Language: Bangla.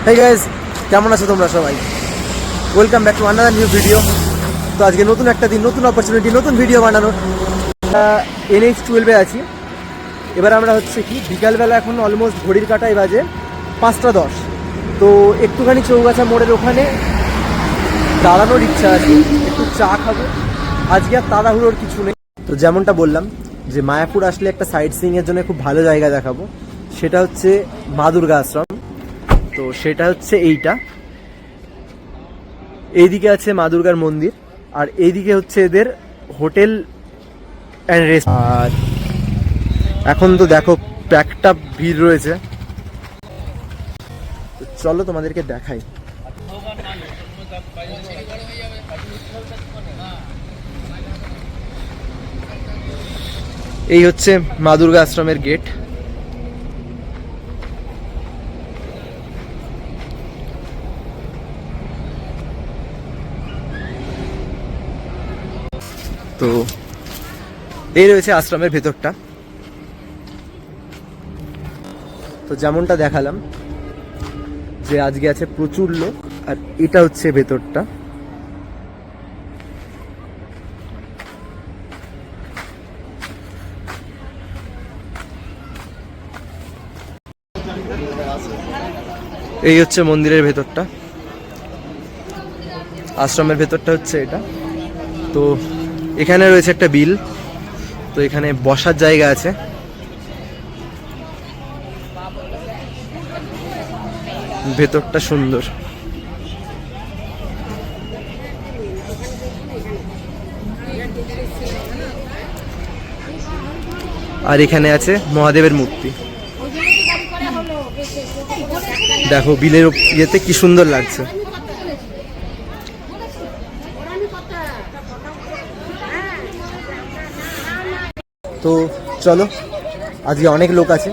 হেই গাইস, কেমন আছো তোমরা সবাই? Welcome back to another new video. তো আজকে নতুন একটা দিন, নতুন অপরচুনিটি, নতুন ভিডিও বানানোর। NH-12-এ আছি। এবার আমরা হচ্ছে কি বিকালবেলা, এখন অলমোস্ট ঘড়ির কাঁটায় বাজে 5টা 10। তো একটুখানি চৌগাছা মোড়ের ওখানে দাঁড়ানোর ইচ্ছা আছে, একটু চা খাবো। আজকে আর তাড়াহুড়োর কিছু নেই। তো যেমনটা বললাম যে মায়াপুর আসলে একটা সাইট সিইংয়ের জন্য খুব ভালো জায়গা দেখাবো, সেটা হচ্ছে মা দুর্গা আশ্রম। তো সেটা হচ্ছে এইদিকে আছে মা দুর্গার মন্দির, আর এইদিকে হচ্ছে এদের হোটেল অ্যান্ড রেস্ট। আর এখন তো দেখো প্যাকটা ভিড় রয়েছে। তো চলো তোমাদেরকে দেখাই। এই হচ্ছে মা দুর্গা আশ্রমের গেট। তো এই রয়েছে আশ্রমের ভেতরটা। তো যেমনটা দেখালাম যে আজকে আছে প্রচুর লোক, আর এটা হচ্ছে ভেতরটা। এই হচ্ছে মন্দিরের ভেতরটা, আশ্রমের ভেতরটা হচ্ছে এটা। তো এখানে রয়েছে একটা বিল, তো এখানে বসার জায়গা আছে। ভেতরটা সুন্দর। আর এখানে আছে মহাদেবের মূর্তি। দেখো বিলের ইয়েতে কি সুন্দর লাগছে। তো চলো, আজকে অনেক লোক আছে।